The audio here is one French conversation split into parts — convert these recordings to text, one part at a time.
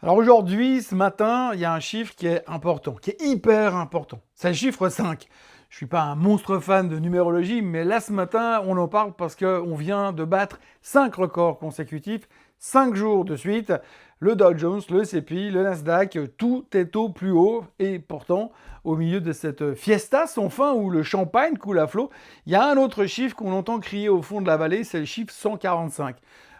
Alors aujourd'hui, ce matin, il y a un chiffre qui est important, qui est hyper important. C'est le chiffre 5. Je ne suis pas un monstre fan de numérologie, mais là ce matin, on en parle parce qu'on vient de battre 5 records consécutifs, 5 jours de suite. Le Dow Jones, le S&P, le Nasdaq, tout est au plus haut. Et pourtant, au milieu de cette fiesta sans fin où le champagne coule à flot, il y a un autre chiffre qu'on entend crier au fond de la vallée, c'est le chiffre 145.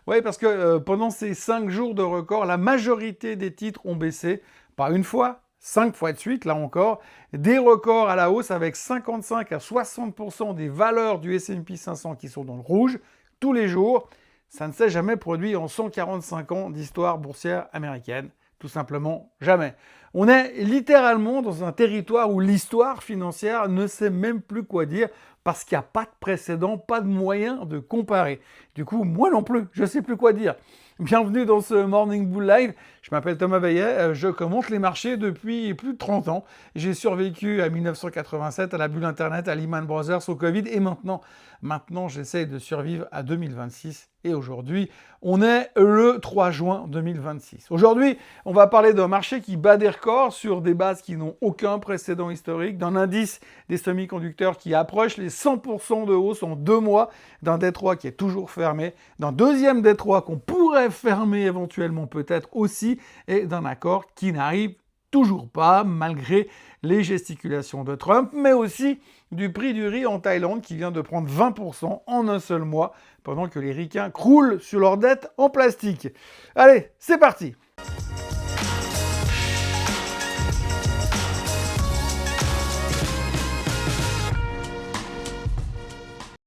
Oui, parce que pendant ces 5 jours de record, la majorité des titres ont baissé, pas une fois, 5 fois de suite, là encore. Des records à la hausse avec 55 à 60% des valeurs du S&P 500 qui sont dans le rouge tous les jours. Ça ne s'est jamais produit en 145 ans d'histoire boursière américaine. Tout simplement jamais. On est littéralement dans un territoire où l'histoire financière ne sait même plus quoi dire parce qu'il n'y a pas de précédent, pas de moyen de comparer. Du coup, moi non plus, je ne sais plus quoi dire. Bienvenue dans ce Morning Bull Live. Je m'appelle Thomas Bayet, je commente les marchés depuis plus de 30 ans. J'ai survécu à 1987, à la bulle Internet, à Lehman Brothers, au Covid et maintenant j'essaie de survivre à 2026. Et aujourd'hui, on est le 3 juin 2026. Aujourd'hui, on va parler d'un marché qui bat des records sur des bases qui n'ont aucun précédent historique, d'un indice des semi-conducteurs qui approche les 100% de hausse en 2 mois, d'un Détroit qui est toujours fermé, d'un deuxième Détroit qu'on pourrait fermer éventuellement peut-être aussi, et d'un accord qui n'arrive toujours pas, malgré les gesticulations de Trump, mais aussi du prix du riz en Thaïlande qui vient de prendre 20% en un seul mois, pendant que les ricains croulent sur leurs dettes en plastique. Allez, c'est parti!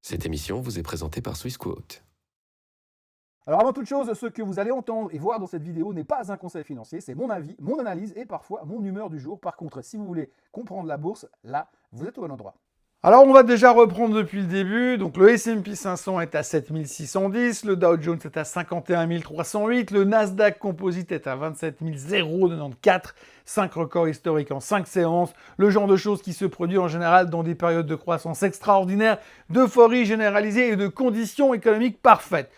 Cette émission vous est présentée par Swissquote. Alors avant toute chose, ce que vous allez entendre et voir dans cette vidéo n'est pas un conseil financier, c'est mon avis, mon analyse et parfois mon humeur du jour. Par contre, si vous voulez comprendre la bourse, là, vous êtes au bon endroit. Alors on va déjà reprendre depuis le début. Donc le S&P 500 est à 7610, le Dow Jones est à 51 308, le Nasdaq Composite est à 27 094, 5 records historiques en 5 séances, le genre de choses qui se produit en général dans des périodes de croissance extraordinaire, d'euphorie généralisée et de conditions économiques parfaites.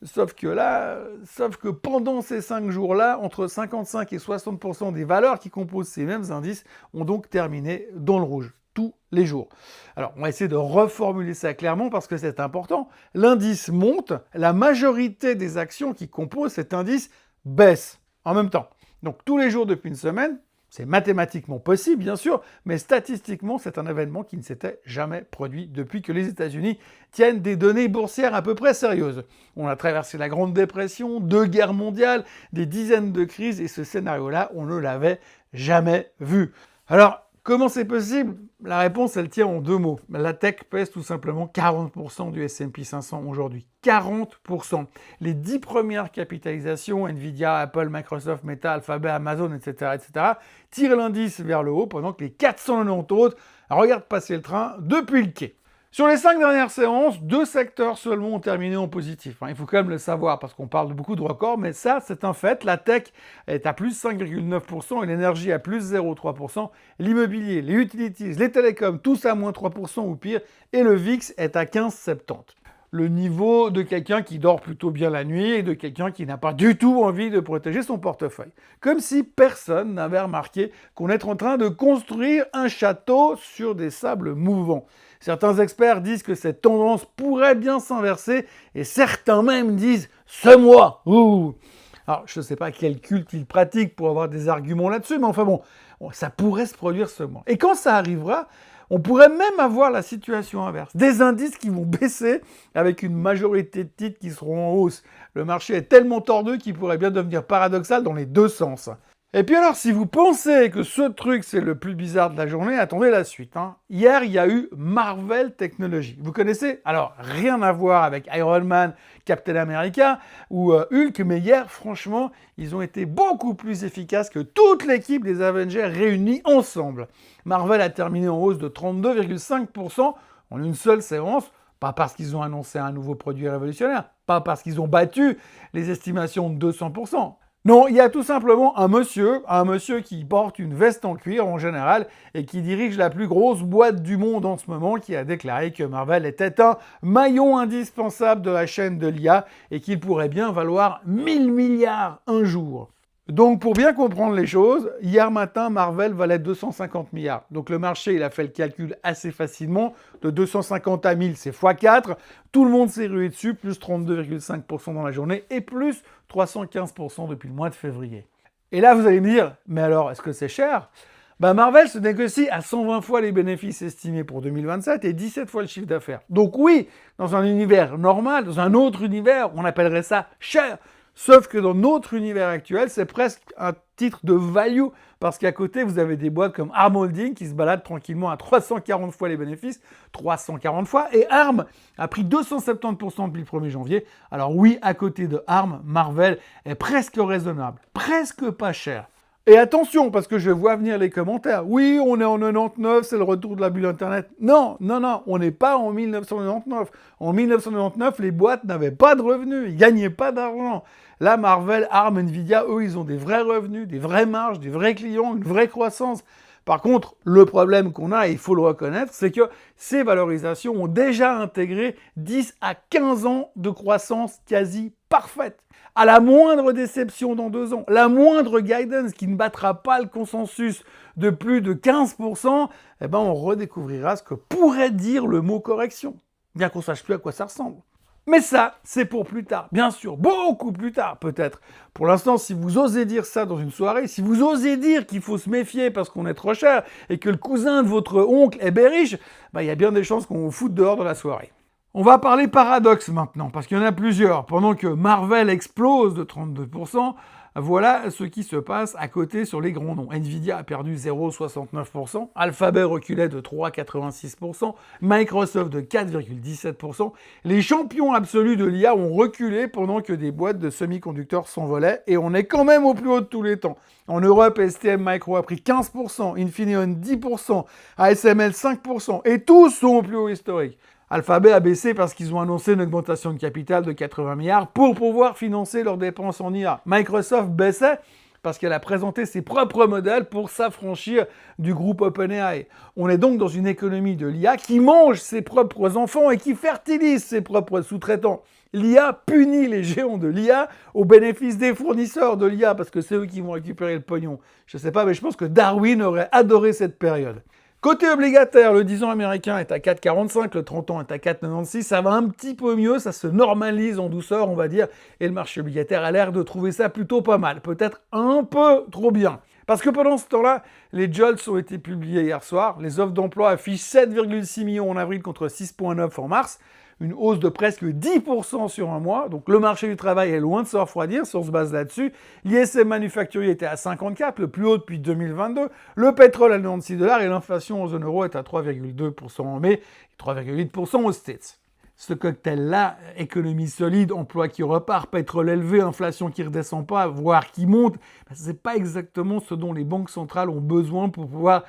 Sauf que pendant ces 5 jours-là, entre 55 et 60% des valeurs qui composent ces mêmes indices ont donc terminé dans le rouge, tous les jours. Alors, on va essayer de reformuler ça clairement parce que c'est important. L'indice monte, la majorité des actions qui composent cet indice baissent en même temps. Donc, tous les jours depuis une semaine, c'est mathématiquement possible, bien sûr, mais statistiquement, c'est un événement qui ne s'était jamais produit depuis que les États-Unis tiennent des données boursières à peu près sérieuses. On a traversé la Grande Dépression, 2 guerres mondiales, des dizaines de crises, et ce scénario-là, on ne l'avait jamais vu. Alors, comment c'est possible? La réponse, elle tient en 2 mots. La tech pèse tout simplement 40% du S&P 500 aujourd'hui. 40%. Les 10 premières capitalisations, Nvidia, Apple, Microsoft, Meta, Alphabet, Amazon, etc., tirent l'indice vers le haut pendant que les 490 autres regardent passer le train depuis le quai. Sur les 5 dernières séances, 2 secteurs seulement ont terminé en positif. Il faut quand même le savoir parce qu'on parle de beaucoup de records, mais ça, c'est un fait. La tech est à plus 5,9% et l'énergie à plus 0,3%. L'immobilier, les utilities, les télécoms, tous à moins 3% ou pire. Et le VIX est à 15,70. Le niveau de quelqu'un qui dort plutôt bien la nuit et de quelqu'un qui n'a pas du tout envie de protéger son portefeuille. Comme si personne n'avait remarqué qu'on est en train de construire un château sur des sables mouvants. Certains experts disent que cette tendance pourrait bien s'inverser et certains même disent « ce mois ». Alors, je ne sais pas quel culte ils pratiquent pour avoir des arguments là-dessus, mais enfin bon, ça pourrait se produire ce mois. Et quand ça arrivera, on pourrait même avoir la situation inverse. Des indices qui vont baisser avec une majorité de titres qui seront en hausse. Le marché est tellement tordeux qu'il pourrait bien devenir paradoxal dans les 2 sens. Et puis alors, si vous pensez que ce truc, c'est le plus bizarre de la journée, attendez la suite. Hier, il y a eu Marvel Technologies. Vous connaissez? Alors, rien à voir avec Iron Man, Captain America ou Hulk, mais hier, franchement, ils ont été beaucoup plus efficaces que toute l'équipe des Avengers réunis ensemble. Marvel a terminé en hausse de 32,5% en une seule séance. Pas parce qu'ils ont annoncé un nouveau produit révolutionnaire, pas parce qu'ils ont battu les estimations de 200%. Non, il y a tout simplement un monsieur qui porte une veste en cuir en général et qui dirige la plus grosse boîte du monde en ce moment, qui a déclaré que Marvel était un maillon indispensable de la chaîne de l'IA et qu'il pourrait bien valoir 1000 milliards un jour. Donc, pour bien comprendre les choses, hier matin, Marvell valait 250 milliards. Donc, le marché, il a fait le calcul assez facilement. De 250 à 1000, c'est x4. Tout le monde s'est rué dessus, plus 32,5% dans la journée et plus 315% depuis le mois de février. Et là, vous allez me dire, mais alors, est-ce que c'est cher ? Marvell se négocie à 120 fois les bénéfices estimés pour 2027 et 17 fois le chiffre d'affaires. Donc oui, dans un univers normal, dans un autre univers, on appellerait ça cher. Sauf que dans notre univers actuel, c'est presque un titre de value parce qu'à côté, vous avez des boîtes comme ARM Holding qui se baladent tranquillement à 340 fois les bénéfices, 340 fois, et ARM a pris 270% depuis le 1er janvier. Alors oui, à côté de ARM, Marvell est presque raisonnable, presque pas cher. Et attention, parce que je vois venir les commentaires. Oui, on est en 99, c'est le retour de la bulle Internet. Non, on n'est pas en 1999. En 1999, les boîtes n'avaient pas de revenus, ils gagnaient pas d'argent. Là, Marvell, ARM, Nvidia, eux, ils ont des vrais revenus, des vraies marges, des vrais clients, une vraie croissance. Par contre, le problème qu'on a, et il faut le reconnaître, c'est que ces valorisations ont déjà intégré 10 à 15 ans de croissance quasi parfaite. À la moindre déception dans 2 ans, la moindre guidance qui ne battra pas le consensus de plus de 15%, on redécouvrira ce que pourrait dire le mot correction, bien qu'on ne sache plus à quoi ça ressemble. Mais ça, c'est pour plus tard, bien sûr, beaucoup plus tard peut-être. Pour l'instant, si vous osez dire ça dans une soirée, si vous osez dire qu'il faut se méfier parce qu'on est trop cher et que le cousin de votre oncle est bearish, il y a bien des chances qu'on vous foute dehors dans la soirée. On va parler paradoxe maintenant, parce qu'il y en a plusieurs. Pendant que Marvell explose de 32%, voilà ce qui se passe à côté sur les grands noms. Nvidia a perdu 0,69%, Alphabet reculait de 3,86%, Microsoft de 4,17%. Les champions absolus de l'IA ont reculé pendant que des boîtes de semi-conducteurs s'envolaient, et on est quand même au plus haut de tous les temps. En Europe, STM Micro a pris 15%, Infineon 10%, ASML 5%, et tous sont au plus haut historique. Alphabet a baissé parce qu'ils ont annoncé une augmentation de capital de 80 milliards pour pouvoir financer leurs dépenses en IA. Microsoft baissait parce qu'elle a présenté ses propres modèles pour s'affranchir du groupe OpenAI. On est donc dans une économie de l'IA qui mange ses propres enfants et qui fertilise ses propres sous-traitants. L'IA punit les géants de l'IA au bénéfice des fournisseurs de l'IA parce que c'est eux qui vont récupérer le pognon. Je sais pas, mais je pense que Darwin aurait adoré cette période. Côté obligataire, le 10 ans américain est à 4,45, le 30 ans est à 4,96, ça va un petit peu mieux, ça se normalise en douceur, on va dire, et le marché obligataire a l'air de trouver ça plutôt pas mal, peut-être un peu trop bien. Parce que pendant ce temps-là, les JOLTS ont été publiés hier soir, les offres d'emploi affichent 7,6 millions en avril contre 6,9 en mars, une hausse de presque 10% sur un mois. Donc le marché du travail est loin de se refroidir, si on se base là-dessus. L'ISM manufacturier était à 54, le plus haut depuis 2022. Le pétrole à 96 $ et l'inflation en zone euro est à 3,2% en mai et 3,8% aux States. Ce cocktail-là, économie solide, emploi qui repart, pétrole élevé, inflation qui ne redescend pas, voire qui monte, ce n'est pas exactement ce dont les banques centrales ont besoin pour pouvoir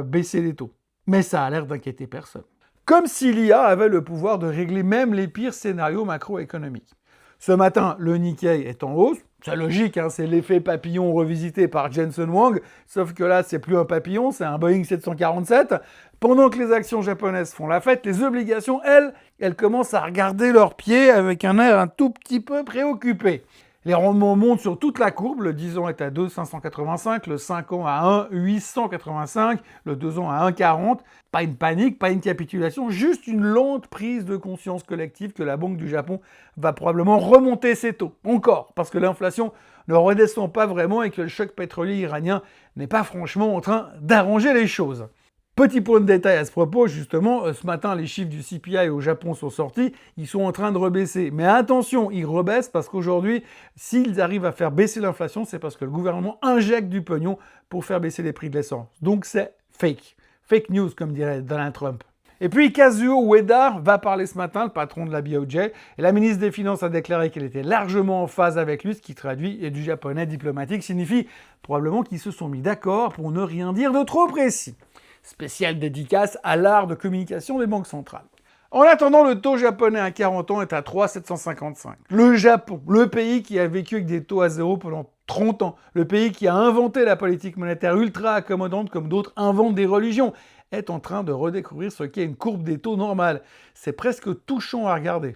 baisser les taux. Mais ça a l'air d'inquiéter personne. Comme si l'IA avait le pouvoir de régler même les pires scénarios macroéconomiques. Ce matin, le Nikkei est en hausse. C'est logique, c'est l'effet papillon revisité par Jensen Huang, sauf que là, c'est plus un papillon, c'est un Boeing 747. Pendant que les actions japonaises font la fête, les obligations, elles commencent à regarder leurs pieds avec un air un tout petit peu préoccupé. Les rendements montent sur toute la courbe, le 10 ans est à 2,585, le 5 ans à 1,885, le 2 ans à 1,40. Pas une panique, pas une capitulation, juste une lente prise de conscience collective que la Banque du Japon va probablement remonter ses taux. Encore, parce que l'inflation ne redescend pas vraiment et que le choc pétrolier iranien n'est pas franchement en train d'arranger les choses. Petit point de détail à ce propos, justement, ce matin, les chiffres du CPI au Japon sont sortis, ils sont en train de rebaisser. Mais attention, ils rebaissent parce qu'aujourd'hui, s'ils arrivent à faire baisser l'inflation, c'est parce que le gouvernement injecte du pognon pour faire baisser les prix de l'essence. Donc c'est fake. Fake news, comme dirait Donald Trump. Et puis Kazuo Ueda va parler ce matin, le patron de la BOJ, et la ministre des Finances a déclaré qu'elle était largement en phase avec lui, ce qui traduit et du japonais diplomatique signifie probablement qu'ils se sont mis d'accord pour ne rien dire de trop précis. Spéciale dédicace à l'art de communication des banques centrales. En attendant, le taux japonais à 40 ans est à 3,755. Le Japon, le pays qui a vécu avec des taux à zéro pendant 30 ans, le pays qui a inventé la politique monétaire ultra accommodante comme d'autres inventent des religions, est en train de redécouvrir ce qu'est une courbe des taux normale. C'est presque touchant à regarder.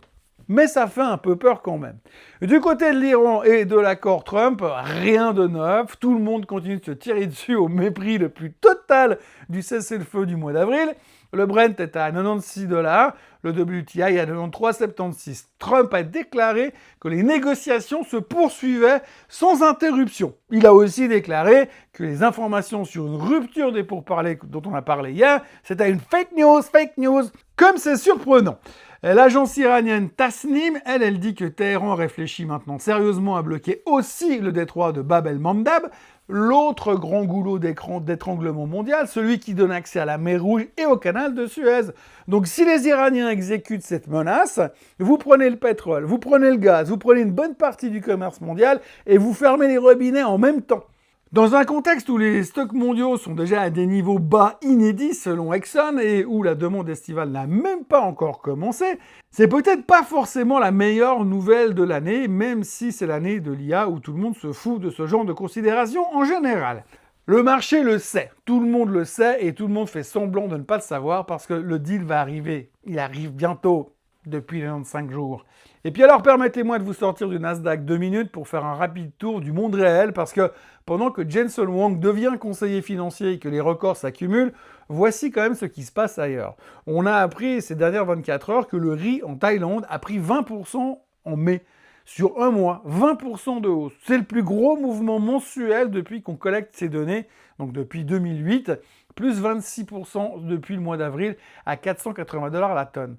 mais ça fait un peu peur quand même. Du côté de l'Iran et de l'accord Trump, rien de neuf, tout le monde continue de se tirer dessus au mépris le plus total du cessez-le-feu du mois d'avril. Le Brent est à 96 $, le WTI à 93,76 $. Trump a déclaré que les négociations se poursuivaient sans interruption. Il a aussi déclaré que les informations sur une rupture des pourparlers dont on a parlé hier, c'était une fake news, comme c'est surprenant. L'agence iranienne Tasnim, elle dit que Téhéran réfléchit maintenant sérieusement à bloquer aussi le détroit de Bab el-Mandab, l'autre grand goulot d'étranglement mondial, celui qui donne accès à la mer Rouge et au canal de Suez. Donc si les Iraniens exécutent cette menace, vous prenez le pétrole, vous prenez le gaz, vous prenez une bonne partie du commerce mondial et vous fermez les robinets en même temps. Dans un contexte où les stocks mondiaux sont déjà à des niveaux bas inédits selon Exxon et où la demande estivale n'a même pas encore commencé, c'est peut-être pas forcément la meilleure nouvelle de l'année, même si c'est l'année de l'IA où tout le monde se fout de ce genre de considération en général. Le marché le sait, tout le monde le sait et tout le monde fait semblant de ne pas le savoir parce que le deal va arriver. Il arrive bientôt, depuis 95 jours. Et puis alors, permettez-moi de vous sortir du Nasdaq 2 minutes pour faire un rapide tour du monde réel, parce que pendant que Jensen Huang devient conseiller financier et que les records s'accumulent, voici quand même ce qui se passe ailleurs. On a appris ces dernières 24 heures que le riz en Thaïlande a pris 20% en mai. Sur un mois, 20% de hausse. C'est le plus gros mouvement mensuel depuis qu'on collecte ces données, donc depuis 2008, plus 26% depuis le mois d'avril à 480 $ la tonne.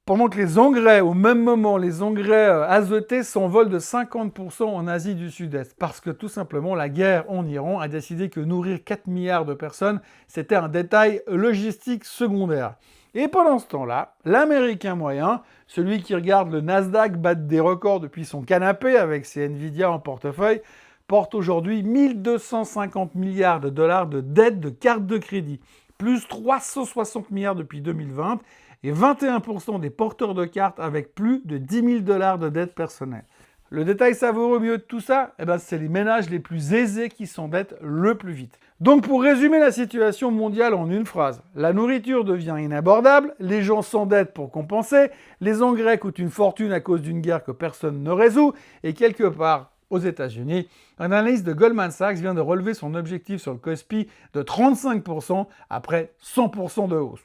Pendant que les engrais, au même moment, les engrais azotés s'envolent de 50% en Asie du Sud-Est. Parce que tout simplement, la guerre en Iran a décidé que nourrir 4 milliards de personnes, c'était un détail logistique secondaire. Et pendant ce temps-là, l'Américain moyen, celui qui regarde le Nasdaq battre des records depuis son canapé avec ses Nvidia en portefeuille, porte aujourd'hui 1250 milliards de dollars de dettes de cartes de crédit, plus 360 milliards depuis 2020, et 21% des porteurs de cartes avec plus de 10 000 $ de dette personnelle. Le détail savoureux au milieu de tout ça, c'est les ménages les plus aisés qui s'endettent le plus vite. Donc pour résumer la situation mondiale en une phrase, la nourriture devient inabordable, les gens s'endettent pour compenser, les engrais coûtent une fortune à cause d'une guerre que personne ne résout, et quelque part, aux États-Unis, un analyste de Goldman Sachs vient de relever son objectif sur le Kospi de 35% après 100% de hausse.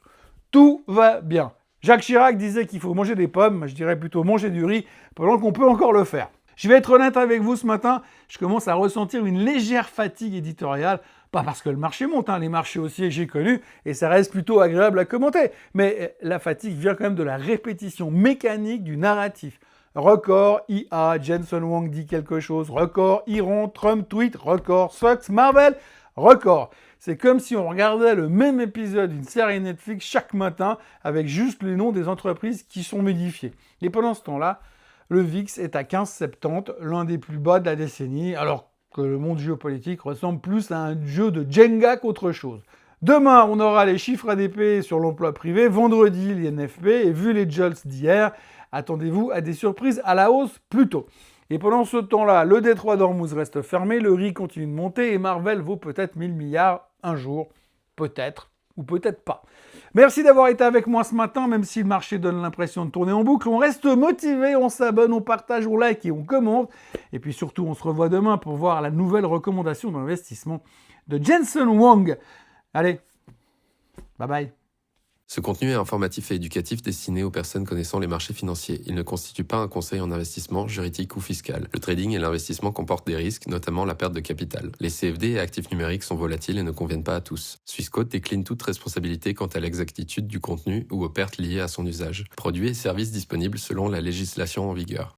Tout va bien. Jacques Chirac disait qu'il faut manger des pommes, je dirais plutôt manger du riz, pendant qu'on peut encore le faire. Je vais être honnête avec vous ce matin, je commence à ressentir une légère fatigue éditoriale, pas parce que le marché monte, les marchés haussiers j'ai connu, et ça reste plutôt agréable à commenter, mais la fatigue vient quand même de la répétition mécanique du narratif. Record, IA, Jensen Huang dit quelque chose, record, Iran, Trump tweet, record, Fox, Marvel, record. C'est comme si on regardait le même épisode d'une série Netflix chaque matin avec juste les noms des entreprises qui sont modifiés. Et pendant ce temps-là, le VIX est à 15,70, l'un des plus bas de la décennie, alors que le monde géopolitique ressemble plus à un jeu de Jenga qu'autre chose. Demain, on aura les chiffres ADP sur l'emploi privé, vendredi l'INFP, et vu les jolts d'hier, attendez-vous à des surprises à la hausse plus tôt. Et pendant ce temps-là, le détroit d'Ormuz reste fermé, le riz continue de monter et Marvel vaut peut-être 1000 milliards un jour. Peut-être ou peut-être pas. Merci d'avoir été avec moi ce matin, même si le marché donne l'impression de tourner en boucle. On reste motivé, on s'abonne, on partage, on like et on commente. Et puis surtout, on se revoit demain pour voir la nouvelle recommandation d'investissement de Jensen Huang. Allez, bye bye. Ce contenu est informatif et éducatif destiné aux personnes connaissant les marchés financiers. Il ne constitue pas un conseil en investissement, juridique ou fiscal. Le trading et l'investissement comportent des risques, notamment la perte de capital. Les CFD et actifs numériques sont volatiles et ne conviennent pas à tous. Swissquote décline toute responsabilité quant à l'exactitude du contenu ou aux pertes liées à son usage. Produits et services disponibles selon la législation en vigueur.